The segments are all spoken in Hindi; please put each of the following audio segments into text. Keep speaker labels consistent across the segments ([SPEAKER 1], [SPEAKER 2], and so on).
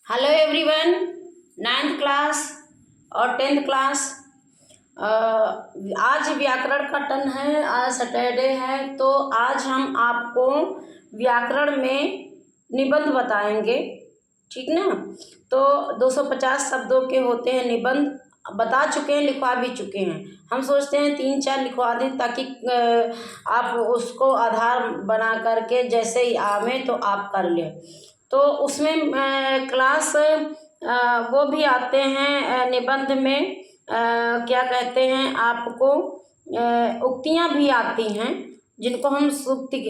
[SPEAKER 1] Hello everyone. नाइन्थ क्लास और टेंथ क्लास। आज व्याकरण का टर्न है। आज सैटरडे है तो आज हम आपको व्याकरण में निबंध बताएंगे। ठीक ना। तो 250 शब्दों के होते हैं निबंध। बता चुके हैं, लिखवा भी चुके हैं। हम सोचते हैं 3-4 लिखवा दें ताकि आप उसको आधार बना करके जैसे ही आवे तो आप कर लें। तो उसमें क्लास वो भी आते हैं निबंध में। क्या कहते हैं आपको, उक्तियां भी आती हैं जिनको हम सूक्ति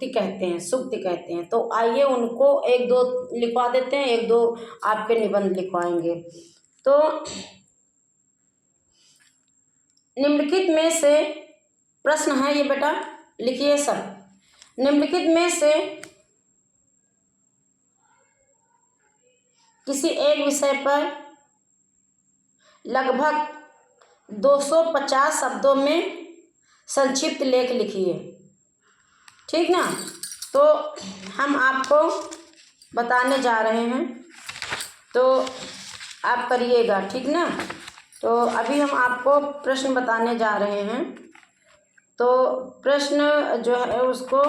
[SPEAKER 1] कहते हैं। तो आइए उनको एक दो लिखवा देते हैं, एक दो आपके निबंध लिखवाएंगे। तो निम्नलिखित में से प्रश्न है, ये बेटा लिखिए सब। निम्नलिखित में से किसी एक विषय पर लगभग 250 शब्दों में संक्षिप्त लेख लिखिए। ठीक ना। तो हम आपको बताने जा रहे हैं तो आप करिएगा। ठीक ना। तो अभी हम आपको प्रश्न बताने जा रहे हैं। तो प्रश्न जो है उसको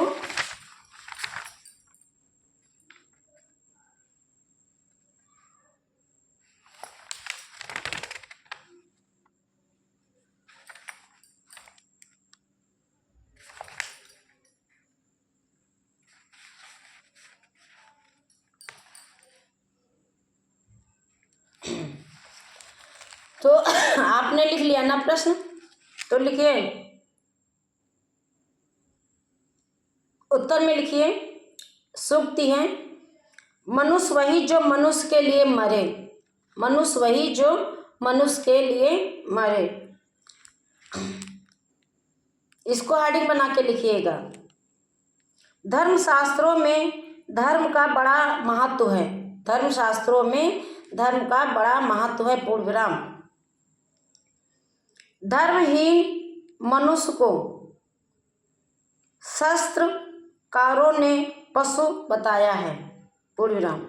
[SPEAKER 1] तो आपने लिख लिया ना प्रश्न, तो लिखिए, उत्तर में लिखिए। सूक्ति है, मनुष्य वही जो मनुष्य के लिए मरे। मनुष्य वही जो मनुष्य के लिए मरे। इसको हेडिंग बना के लिखिएगा। धर्मशास्त्रों में धर्म का बड़ा महत्व है। धर्मशास्त्रों में धर्म का बड़ा महत्व है। पूर्ण विराम। धर्महीन मनुष्य को शास्त्रकारों ने पशु बताया है। पूर्ण विराम।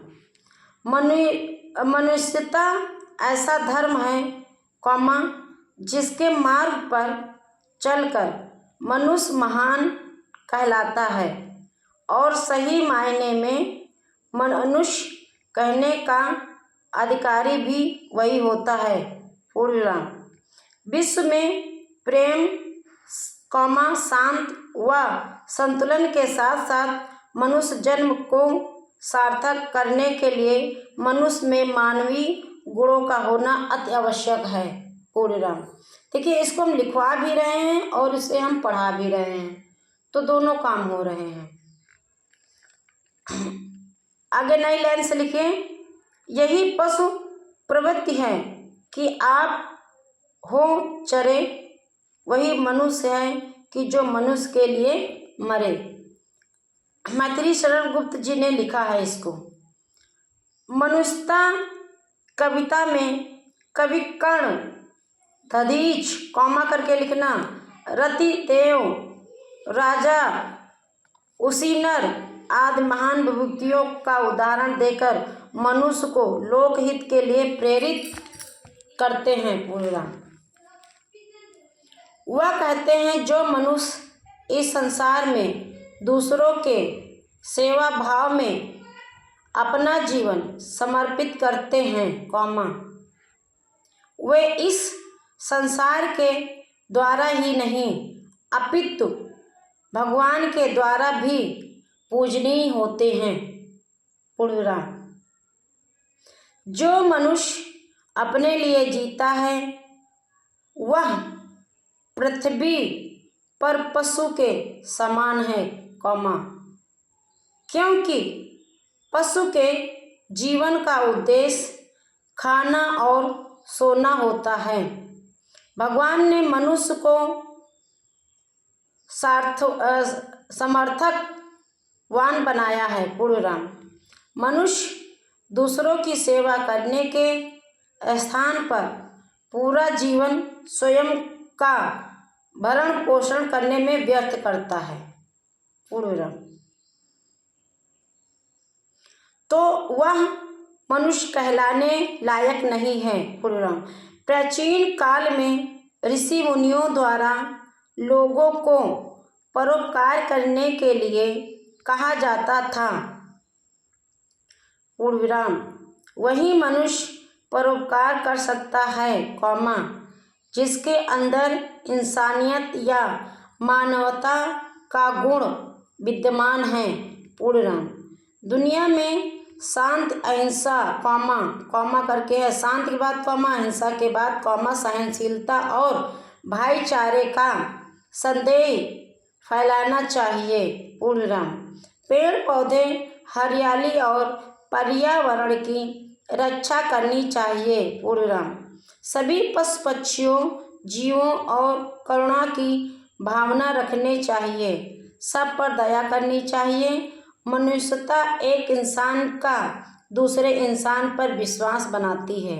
[SPEAKER 1] मनुष्यता ऐसा धर्म है कौमा जिसके मार्ग पर चलकर मनुष्य महान कहलाता है और सही मायने में मनुष्य कहने का अधिकारी भी वही होता है। पूर्ण विराम। विश्व में प्रेम कौमा शांत व संतुलन के साथ साथ मनुष्य जन्म को सार्थक करने के लिए मनुष्य में मानवीय गुणों का होना अति आवश्यक है। पूर्ण विराम। देखिए, इसको हम लिखवा भी रहे हैं और इसे हम पढ़ा भी रहे हैं, तो दोनों काम हो रहे हैं। आगे नई लाइन से लिखिए। यही पशु प्रवृत्ति है कि आप हो चरे, वही मनुष्य है कि जो मनुष्य के लिए मरे। मैथिली शरण गुप्त जी ने लिखा है इसको। मनुष्यता कविता में कवि कर्ण दधीच कौमा करके लिखना, रति देव, राजा उसीनर आदि महान विभूतियों का उदाहरण देकर मनुष्य को लोकहित के लिए प्रेरित करते हैं। पूरा वह कहते हैं जो मनुष्य इस संसार में दूसरों के सेवा भाव में अपना जीवन समर्पित करते हैं कौमा, वे इस संसार के द्वारा ही नहीं अपितु भगवान के द्वारा भी पूजनीय होते हैं। पूर्ण विराम। जो मनुष्य अपने लिए जीता है वह पृथ्वी पर पशु के समान है कौमा, क्योंकि पशु के जीवन का उद्देश्य खाना और सोना होता है। भगवान ने मनुष्य को समर्थकवान बनाया है। पूर्ण विराम। मनुष्य दूसरों की सेवा करने के स्थान पर पूरा जीवन स्वयं का भरण पोषण करने में व्यर्थ करता है। पूर्ण विराम। तो वह मनुष्य कहलाने लायक नहीं है। पूर्ण विराम। प्राचीन काल में ऋषि मुनियों द्वारा लोगों को परोपकार करने के लिए कहा जाता था। पूर्ण विराम। वही मनुष्य परोपकार कर सकता है, कौमा, जिसके अंदर इंसानियत या मानवता का गुण विद्यमान है। पूर्ण विराम। दुनिया में शांत, अहिंसा, कौमा कौमा करके है, शांत के बाद कौमा, अहिंसा के बाद कौमा, सहनशीलता और भाईचारे का संदेश फैलाना चाहिए। पूर्ण विराम। पेड़ पौधे, हरियाली और पर्यावरण की रक्षा करनी चाहिए। पूर्ण विराम। सभी पशु पक्षियों, जीवों और करुणा की भावना रखनी चाहिए। सब पर दया करनी चाहिए। मनुष्यता एक इंसान का दूसरे इंसान पर विश्वास बनाती है,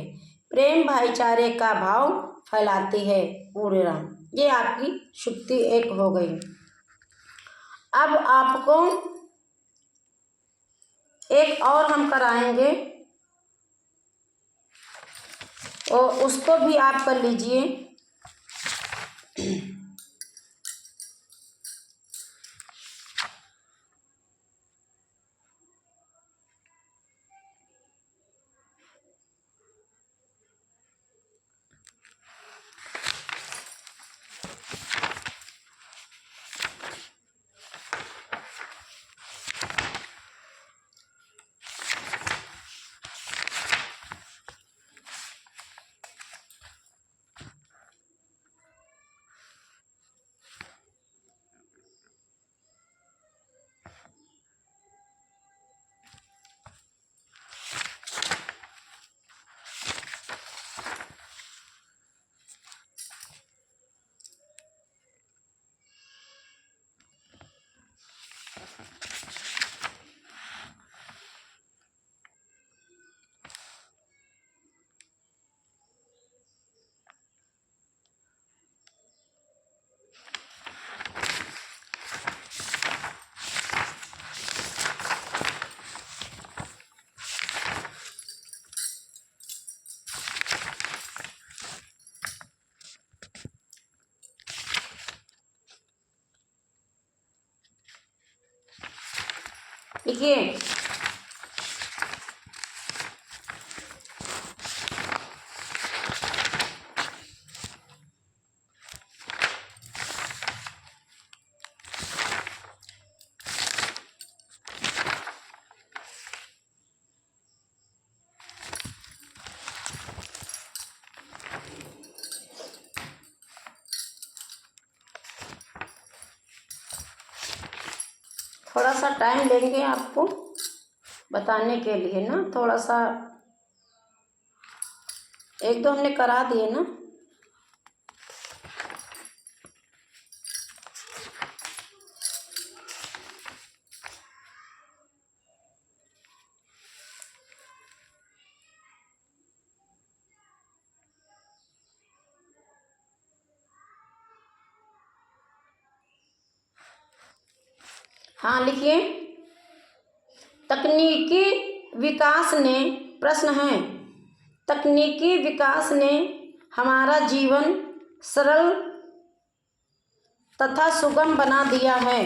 [SPEAKER 1] प्रेम भाईचारे का भाव फैलाती है। पूर्ण विराम। ये आपकी शुक्ति एक हो गई। अब आपको एक और हम कराएंगे और उसको भी आप कर लीजिए। देखिए, थोड़ा सा टाइम लेंगे आपको बताने के लिए ना, थोड़ा सा, एक दो हमने करा दिए ना। हाँ, लिखिए। तकनीकी विकास ने, प्रश्न है, तकनीकी विकास ने हमारा जीवन सरल तथा सुगम बना दिया है।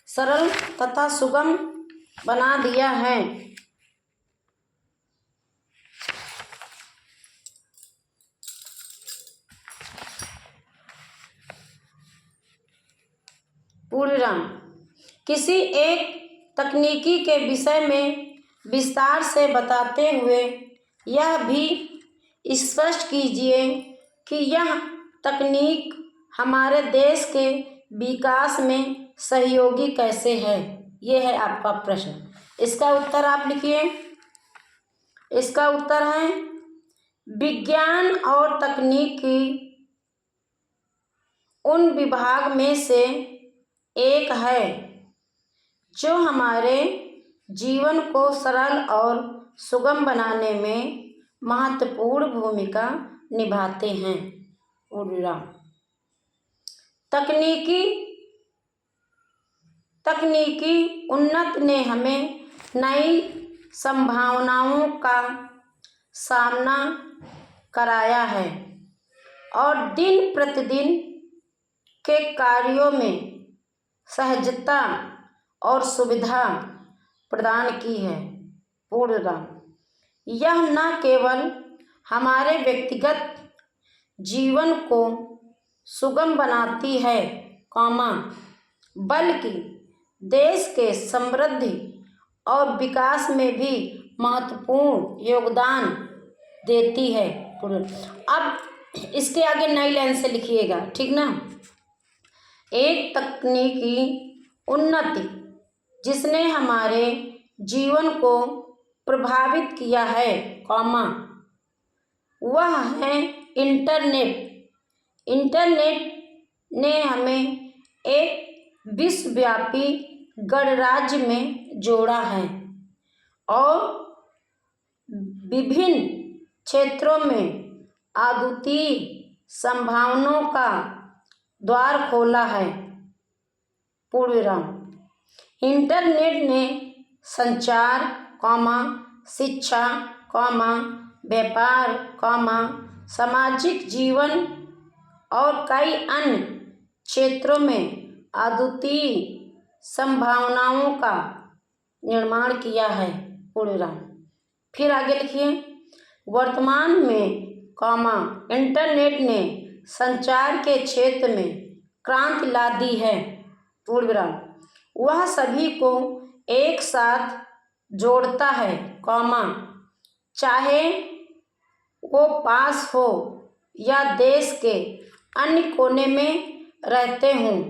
[SPEAKER 1] सरल तथा सुगम बना दिया है। पूर्ण विराम। किसी एक तकनीकी के विषय में विस्तार से बताते हुए यह भी स्पष्ट कीजिए कि यह तकनीक हमारे देश के विकास में सहयोगी कैसे है। ये है आपका प्रश्न। इसका उत्तर आप लिखिए। इसका उत्तर है विज्ञान और तकनीकी उन विभाग में से एक है जो हमारे जीवन को सरल और सुगम बनाने में महत्वपूर्ण भूमिका निभाते हैं। पूर्ण। तकनीकी उन्नत ने हमें नई संभावनाओं का सामना कराया है और दिन प्रतिदिन के कार्यों में सहजता और सुविधा प्रदान की है। पूर्णविराम। यह न केवल हमारे व्यक्तिगत जीवन को सुगम बनाती है, बल्कि देश के समृद्धि और विकास में भी महत्वपूर्ण योगदान देती है। अब इसके आगे नई लाइन से लिखिएगा, ठीक ना। एक तकनीकी उन्नति जिसने हमारे जीवन को प्रभावित किया है, वह है इंटरनेट। इंटरनेट ने हमें एक विश्वव्यापी गणराज्य में जोड़ा है और विभिन्न क्षेत्रों में अद्वितीय संभावनाओं का द्वार खोला है। पूर्णविराम। इंटरनेट ने संचार, शिक्षा, व्यापार, सामाजिक जीवन और कई अन्य क्षेत्रों में अद्वितीय संभावनाओं का निर्माण किया है। पूर्णविराम। फिर आगे लिखिए, वर्तमान में इंटरनेट ने संचार के क्षेत्र में क्रांति ला दी है। पूर्णविराम। वह सभी को एक साथ जोड़ता है, चाहे वो पास हो या देश के अन्य कोने में रहते हों।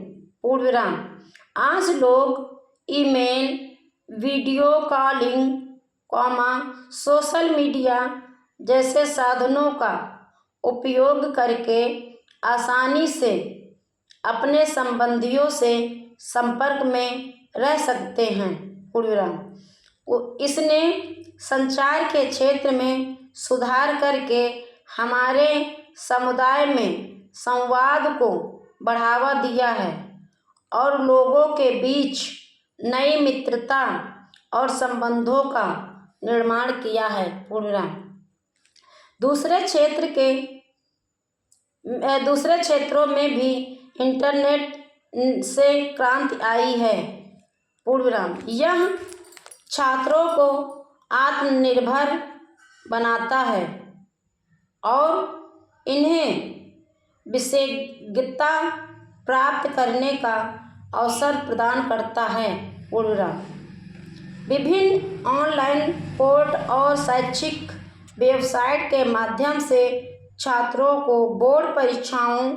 [SPEAKER 1] पूर्णविराम। आज लोग email, video calling, social media जैसे साधनों का उपयोग करके आसानी से अपने संबंधियों से संपर्क में रह सकते हैं। पूर्णविराम। इसने संचार के क्षेत्र में सुधार करके हमारे समुदाय में संवाद को बढ़ावा दिया है और लोगों के बीच नई मित्रता और संबंधों का निर्माण किया है। पूर्णविराम। दूसरे क्षेत्रों में भी इंटरनेट से क्रांति आई है। पूर्णविराम। यह छात्रों को आत्मनिर्भर बनाता है और इन्हें विशेषज्ञता प्राप्त करने का अवसर प्रदान करता है। पूर्णविराम। विभिन्न ऑनलाइन पोर्ट और शैक्षिक वेबसाइट के माध्यम से छात्रों को बोर्ड परीक्षाओं,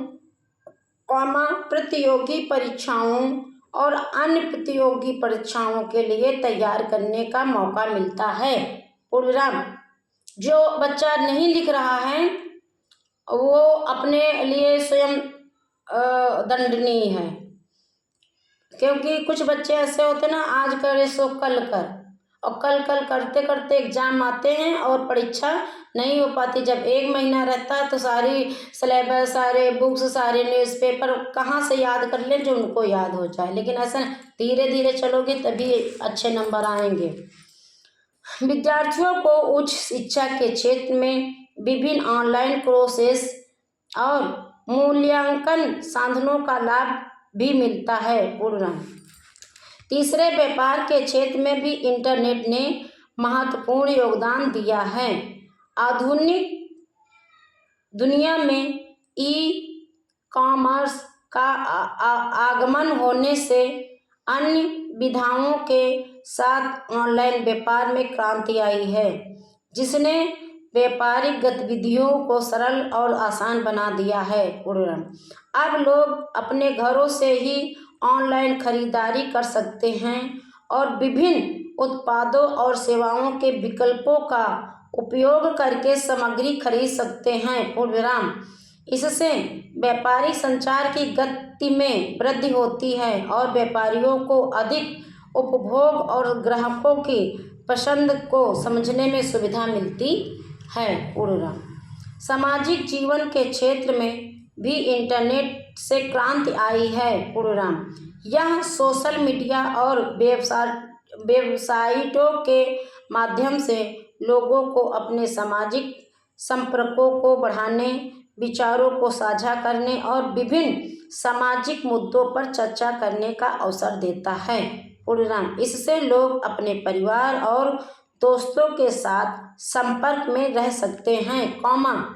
[SPEAKER 1] प्रतियोगी परीक्षाओं और अन्य प्रतियोगी परीक्षाओं के लिए तैयार करने का मौका मिलता है। पूर्णविराम। जो बच्चा नहीं लिख रहा है वो अपने लिए स्वयं दंडनीय है, क्योंकि कुछ बच्चे ऐसे होते ना, आज करे सो कल कर, और कल करते करते एग्जाम आते हैं और परीक्षा नहीं हो पाती। जब 1 महीना रहता है तो सारी सिलेबस, सारे बुक्स, सारे न्यूज़पेपर कहाँ से याद कर लें जो उनको याद हो जाए। लेकिन ऐसा धीरे धीरे चलोगे तभी अच्छे नंबर आएंगे। विद्यार्थियों को उच्च शिक्षा के क्षेत्र में विभिन्न ऑनलाइन कोर्सेस और मूल्यांकन साधनों का लाभ भी मिलता है। पूर्णविराम। तीसरे, व्यापार के क्षेत्र में भी इंटरनेट ने महत्वपूर्ण योगदान दिया है। आधुनिक दुनिया में ई-कॉमर्स का आगमन होने से अन्य विधाओं के साथ ऑनलाइन व्यापार में क्रांति आई है, जिसने व्यापारिक गतिविधियों को सरल और आसान बना दिया है। पूर्णविराम। अब लोग अपने घरों से ही ऑनलाइन खरीदारी कर सकते हैं और विभिन्न उत्पादों और सेवाओं के विकल्पों का उपयोग करके सामग्री खरीद सकते हैं। पूर्णविराम। इससे व्यापारिक संचार की गति में वृद्धि होती है और व्यापारियों को अधिक उपभोग और ग्राहकों की पसंद को समझने में सुविधा मिलती है। पूर्णविराम। सामाजिक जीवन के क्षेत्र में भी इंटरनेट से क्रांति आई है। पूर्णविराम। यह सोशल मीडिया और वेबसाइटों के माध्यम से लोगों को अपने सामाजिक संपर्कों को बढ़ाने, विचारों को साझा करने और विभिन्न सामाजिक मुद्दों पर चर्चा करने का अवसर देता है। पूर्णविराम। इससे लोग अपने परिवार और दोस्तों के साथ संपर्क में रह सकते हैं, कॉमा,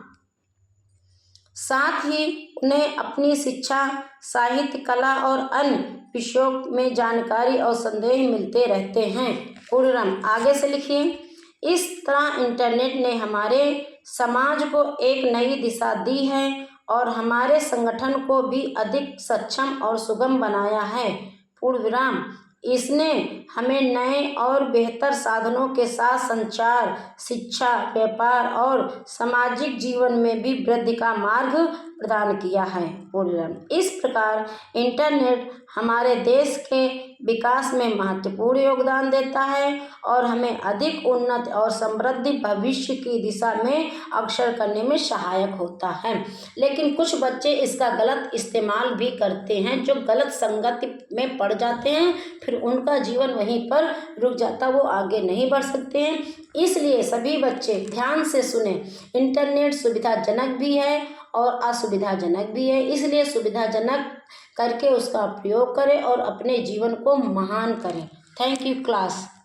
[SPEAKER 1] साथ ही उन्हें अपनी शिक्षा, साहित्य, कला और अन्य विषयों में जानकारी और संदेश मिलते रहते हैं। पूर्णविराम। आगे से लिखिए। इस तरह इंटरनेट ने हमारे समाज को एक नई दिशा दी है और हमारे संगठन को भी अधिक सक्षम और सुगम बनाया है। पूर्णविराम। इसने हमें नए और बेहतर साधनों के साथ संचार, शिक्षा, व्यापार और सामाजिक जीवन में भी वृद्धि का मार्ग प्रदान किया है। पूर्णविराम। इस प्रकार इंटरनेट हमारे देश के विकास में महत्वपूर्ण योगदान देता है और हमें अधिक उन्नत और समृद्ध भविष्य की दिशा में अग्रसर करने में सहायक होता है। लेकिन कुछ बच्चे इसका गलत इस्तेमाल भी करते हैं, जो गलत संगति में पड़ जाते हैं, फिर उनका जीवन वहीं पर रुक जाता, वो आगे नहीं बढ़ सकते हैं। इसलिए सभी बच्चे ध्यान से सुने। इंटरनेट सुविधाजनक भी है और असुविधाजनक भी है, इसलिए सुविधाजनक करके उसका प्रयोग करें और अपने जीवन को महान करें। Thank you class.